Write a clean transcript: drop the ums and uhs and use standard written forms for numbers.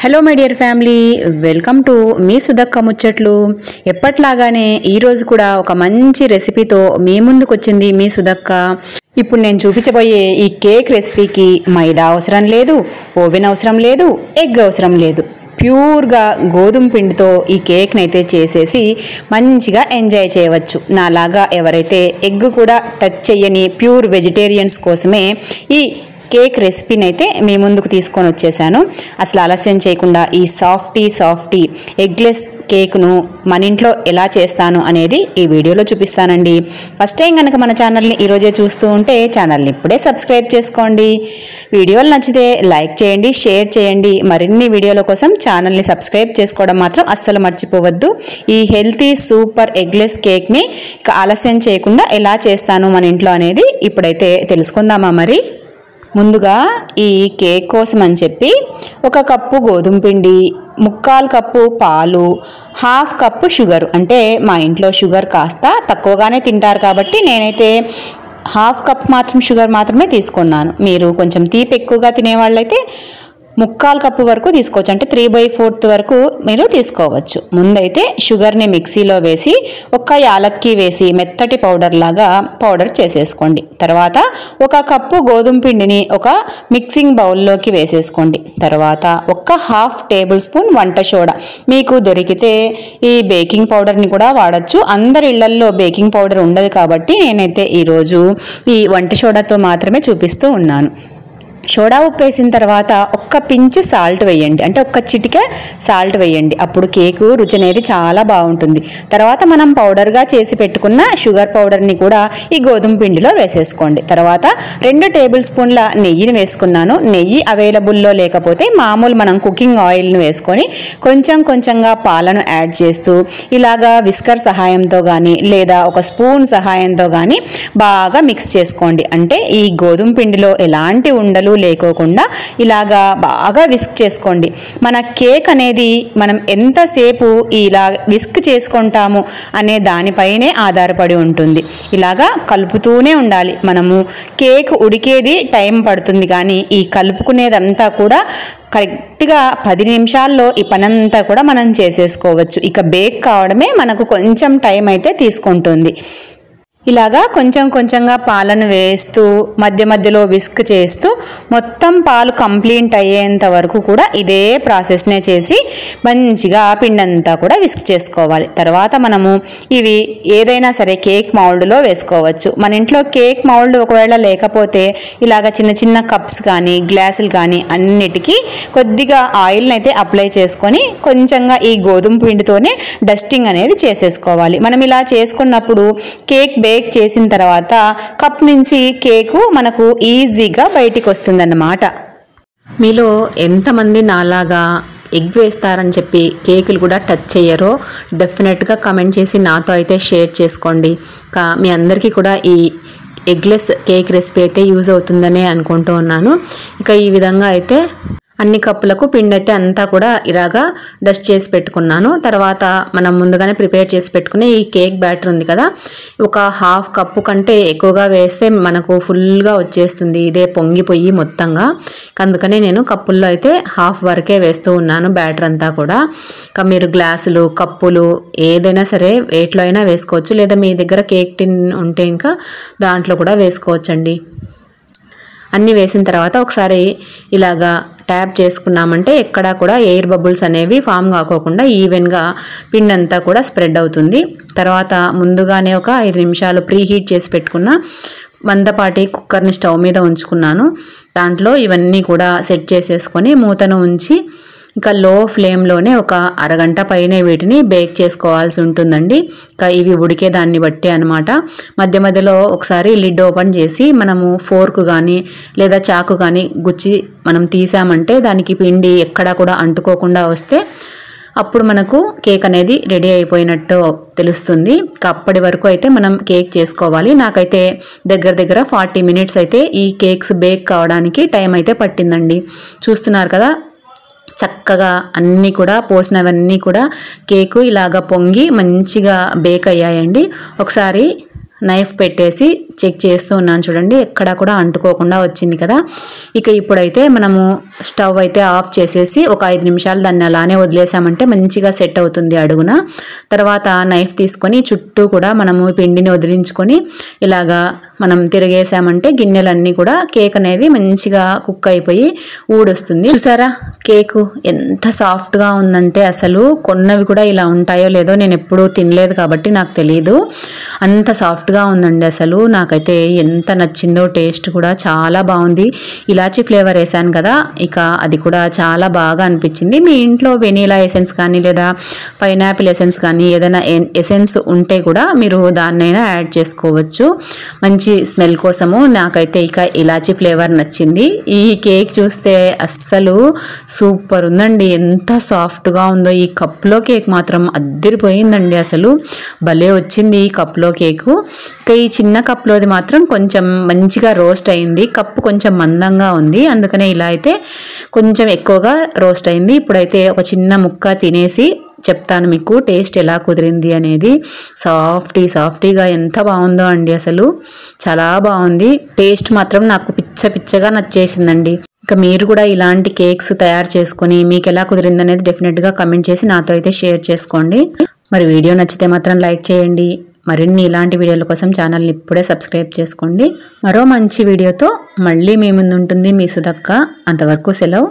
Hello my dear family, welcome to మీ సుధక్క ముచ్చట్లు. ఎప్పట్లాగానే ఈరోజు కూడా ఒక మంచి రెసిపీతో మీ ముందుకు వచ్చింది మీ సుధక్క. ఇప్పుడు నేను చూపించబోయే ఈ కేక్ రెసిపీకి మైదా అవసరం లేదు, ఓవెన్ అవసరం లేదు, ఎగ్ అవసరం లేదు. ప్యూర్గా గోధుమ పిండితో ఈ కేక్ని అయితే చేసేసి మంచిగా ఎంజాయ్ చేయవచ్చు. నాలాగా ఎవరైతే ఎగ్ కూడా టచ్ చెయ్యని ప్యూర్ వెజిటేరియన్స్ కోసమే ఈ కేక్ రెసిపీని అయితే మీ ముందుకు తీసుకొని వచ్చేసాను. అసలు ఆలస్యం చేయకుండా ఈ సాఫ్టీ ఎగ్లెస్ కేక్ను మన ఇంట్లో ఎలా చేస్తాను అనేది ఈ వీడియోలో చూపిస్తానండి. ఫస్ట్ టైం కనుక మన ఛానల్ని ఈరోజే చూస్తూ ఉంటే ఛానల్ని ఇప్పుడే సబ్స్క్రైబ్ చేసుకోండి. వీడియోలు నచ్చితే లైక్ చేయండి, షేర్ చేయండి. మరిన్ని వీడియోల కోసం ఛానల్ని సబ్స్క్రైబ్ చేసుకోవడం మాత్రం అస్సలు మర్చిపోవద్దు. ఈ హెల్తీ సూపర్ ఎగ్లెస్ కేక్ని ఇక ఆలస్యం చేయకుండా ఎలా చేస్తాను మన ఇంట్లో అనేది ఇప్పుడైతే తెలుసుకుందామా. మరి ముందుగా ఈ కేక్ కోసం అని చెప్పి 1 కప్పు గోధుమ పిండి, 1/4 కప్పు పాలు, 1/2 కప్పు షుగర్. అంటే మా ఇంట్లో షుగర్ కాస్త తక్కువగానే తింటారు కాబట్టి నేనైతే 1/2 కప్ మాత్రం షుగర్ మాత్రమే తీసుకున్నాను. మీరు కొంచెం తీపి ఎక్కువగా తినేవాళ్ళైతే 1/4 కప్పు వరకు తీసుకోవచ్చు, అంటే 3/4 వరకు మీరు తీసుకోవచ్చు. ముందైతే షుగర్ని మిక్సీలో వేసి 1 యాలక్కి వేసి మెత్తటి పౌడర్ లాగా పౌడర్ చేసేసుకోండి. తర్వాత 1 కప్పు గోధుమ పిండిని ఒక మిక్సింగ్ బౌల్లోకి వేసేసుకోండి. తర్వాత 1/2 టేబుల్ స్పూన్ వంట సోడా, మీకు దొరికితే ఈ బేకింగ్ పౌడర్ని కూడా వాడచ్చు. అందరి ఇళ్లల్లో బేకింగ్ పౌడర్ ఉండదు కాబట్టి నేనైతే ఈరోజు ఈ వంట సోడాతో మాత్రమే చూపిస్తూ ఉన్నాను. సోడా ఉప్పు వేసిన తర్వాత 1 పించ్ సాల్ట్ వేయండి, అంటే 1 చిటికె సాల్ట్ వేయండి. అప్పుడు కేకు రుచి అనేది చాలా బాగుంటుంది. తర్వాత మనం పౌడర్గా చేసి పెట్టుకున్న షుగర్ పౌడర్ని కూడా ఈ గోధుమ పిండిలో వేసేసుకోండి. తర్వాత 2 టేబుల్ స్పూన్ల నెయ్యిని వేసుకున్నాను. నెయ్యి అవైలబుల్లో లేకపోతే మామూలు మనం కుకింగ్ ఆయిల్ని వేసుకొని కొంచెంగా పాలను యాడ్ చేస్తూ ఇలాగా విస్కర్ సహాయంతో కానీ లేదా 1 స్పూన్ సహాయంతో కానీ బాగా మిక్స్ చేసుకోండి. అంటే ఈ గోధుమ పిండిలో ఎలాంటి ఉండలు లేకోకుండా ఇలాగా బాగా విస్క్ చేసుకోండి. మన కేక్ అనేది మనం ఎంతసేపు ఇలా విస్క్ చేసుకుంటాము అనే దానిపైనే ఆధారపడి ఉంటుంది. ఇలాగా కలుపుతూనే ఉండాలి. మనము కేక్ ఉడికేది టైం పడుతుంది, కానీ ఈ కలుపుకునేదంతా కూడా కరెక్ట్గా 10 నిమిషాల్లో ఈ పనంతా కూడా మనం చేసేసుకోవచ్చు. ఇక బేక్ కావడమే మనకు కొంచెం టైం అయితే తీసుకుంటుంది. ఇలాగా కొంచెంగా పాలను వేస్తూ మధ్యలో విస్క్ చేస్తూ మొత్తం పాలు కంప్లీట్ అయ్యేంత వరకు కూడా ఇదే ప్రాసెస్నే చేసి మంచిగా పిండంతా కూడా విస్క్ చేసుకోవాలి. తర్వాత మనము ఇవి ఏదైనా సరే కేక్ మౌల్డ్లో వేసుకోవచ్చు. మన ఇంట్లో కేక్ మౌల్డ్ ఒకవేళ లేకపోతే ఇలాగ చిన్న కప్స్ కానీ గ్లాసులు కానీ అన్నిటికీ కొద్దిగా ఆయిల్ని అయితే అప్లై చేసుకొని కొంచెంగా ఈ గోధుమ పిండితోనే డస్టింగ్ అనేది చేసేసుకోవాలి. మనం ఇలా చేసుకున్నప్పుడు కేక్ బేక్ చేసిన తర్వాత కప్ నుంచి కేకు మనకు ఈజీగా బయటికి వస్తుందన్నమాట. మీలో ఎంతమంది నాలాగా ఎగ్ వేస్తారని చెప్పి కేకులు కూడా టచ్ చేయరో డెఫినెట్గా కమెంట్ చేసి నాతో అయితే షేర్ చేసుకోండి. మీ అందరికీ కూడా ఈ ఎగ్లెస్ కేక్ రెసిపీ అయితే యూజ్ అవుతుందనే అనుకుంటూ ఉన్నాను. ఇక ఈ విధంగా అయితే అన్ని కప్పులకు పిండి అయితే అంతా కూడా ఇలాగా డస్ట్ చేసి పెట్టుకున్నాను. తర్వాత మనం ముందుగానే ప్రిపేర్ చేసి పెట్టుకునే ఈ కేక్ బ్యాటర్ ఉంది కదా, 1/2 కప్పు కంటే ఎక్కువగా వేస్తే మనకు ఫుల్గా వచ్చేస్తుంది, ఇదే పొంగిపోయి మొత్తంగా. అందుకనే నేను కప్పుల్లో అయితే 1/2 వరకే వేస్తూ ఉన్నాను బ్యాటర్ అంతా కూడా. ఇక మీరు గ్లాసులు, కప్పులు ఏదైనా సరే వేట్లో అయినా వేసుకోవచ్చు, లేదా మీ దగ్గర కేక్ టిన్ ఉంటే ఇంకా దాంట్లో కూడా వేసుకోవచ్చండి. అన్నీ వేసిన తర్వాత ఒకసారి ఇలాగా ట్యాప్ చేసుకున్నామంటే ఎక్కడా కూడా ఎయిర్ బబుల్స్ అనేవి ఫామ్ కాకోకుండా ఈవెన్గా పిండి అంతా కూడా స్ప్రెడ్ అవుతుంది. తర్వాత ముందుగానే ఒక 5 నిమిషాలు ప్రీ హీట్ చేసి పెట్టుకున్న మందపాటి కుక్కర్ని స్టవ్ మీద ఉంచుకున్నాను. దాంట్లో ఇవన్నీ కూడా సెట్ చేసేసుకొని మూతను ఉంచి ఇంకా లో ఫ్లేమ్లోనే ఒక అరగంట పైనే వీటిని బేక్ చేసుకోవాల్సి ఉంటుందండి. ఇంకా ఇవి ఉడికే దాన్ని బట్టి అనమాట. మధ్యలో ఒకసారి లిడ్ ఓపెన్ చేసి మనము ఫోర్క్ కానీ లేదా చాకు కానీ గుచ్చి మనం తీసామంటే దానికి పిండి ఎక్కడా కూడా అంటుకోకుండా వస్తే అప్పుడు మనకు కేక్ అనేది రెడీ అయిపోయినట్టు తెలుస్తుంది. అప్పటి వరకు అయితే మనం కేక్ చేసుకోవాలి. నాకైతే దగ్గర 40 మినిట్స్ అయితే ఈ కేక్స్ బేక్ కావడానికి టైం అయితే పట్టిందండి. చూస్తున్నారు కదా, చక్కగా అన్నీ కూడా పోసినవన్నీ కూడా కేకు ఇలాగ పొంగి మంచిగా బేక్ అయ్యాయండి. ఒకసారి నైఫ్ పెట్టేసి చెక్ చేస్తూ ఉన్నాను చూడండి, ఎక్కడా కూడా అంటుకోకుండా వచ్చింది కదా. ఇక ఇప్పుడైతే మనము స్టవ్ అయితే ఆఫ్ చేసేసి ఒక 5 నిమిషాలు దాన్ని అలానే వదిలేసామంటే మంచిగా సెట్ అవుతుంది అడుగున. తర్వాత నైఫ్ తీసుకొని చుట్టూ కూడా మనము పిండిని వదిలించుకొని ఇలాగా మనం తిరిగేసామంటే గిన్నెలన్నీ కూడా కేక్ అనేది మంచిగా కుక్ అయిపోయి ఊడొస్తుంది. చూసారా కేకు ఎంత సాఫ్ట్గా ఉందంటే, అసలు కొన్నవి కూడా ఇలా ఉంటాయో లేదో, నేను ఎప్పుడూ తినలేదు కాబట్టి నాకు తెలియదు. అంత సాఫ్ట్గా ఉందండి. అసలు నాకైతే ఎంత నచ్చిందో, టేస్ట్ కూడా చాలా బాగుంది. ఇలాచీ ఫ్లేవర్ వేసాను కదా, ఇక అది కూడా చాలా బాగా అనిపించింది. మీ ఇంట్లో వెనీలా ఎసెన్స్ కానీ లేదా పైనాపిల్ ఎసెన్స్ కానీ ఏదైనా ఎసెన్స్ ఉంటే కూడా మీరు దాన్నైనా యాడ్ చేసుకోవచ్చు మంచి స్మెల్ కోసము. నాకైతే ఇక ఇలాచీ ఫ్లేవర్ నచ్చింది. ఈ కేక్ చూస్తే అస్సలు సూపర్ ఉందండి, ఎంత సాఫ్ట్గా ఉందో. ఈ కప్లో కేక్ మాత్రం అద్దరిపోయిందండి, అసలు భలే వచ్చింది ఈ కప్లో కేకు. ఇక ఈ చిన్న కప్లోది మాత్రం కొంచెం మంచిగా రోస్ట్ అయింది, కప్పు కొంచెం మందంగా ఉంది, అందుకనే ఇలా అయితే కొంచెం ఎక్కువగా రోస్ట్ అయింది. ఇప్పుడైతే ఒక చిన్న ముక్క తినేసి చెప్తాను మీకు టేస్ట్ ఎలా కుదిరింది అనేది. సాఫ్టీగా ఎంత బాగుందో అండి, అసలు చాలా బాగుంది. టేస్ట్ మాత్రం నాకు పిచ్చగా నచ్చేసిందండి. ఇక మీరు కూడా ఇలాంటి కేక్స్ తయారు చేసుకొని మీకు ఎలా కుదిరింది అనేది డెఫినెట్గా కమెంట్ చేసి నాతో అయితే షేర్ చేసుకోండి. మరి వీడియో నచ్చితే మాత్రం లైక్ చేయండి. మరిన్ని ఇలాంటి వీడియోల కోసం ఛానల్ని ఇప్పుడే సబ్స్క్రైబ్ చేసుకోండి. మరో మంచి వీడియోతో మళ్ళీ మీ ముందు ఉంటుంది మీ సుధక్క. అంతవరకు సెలవు.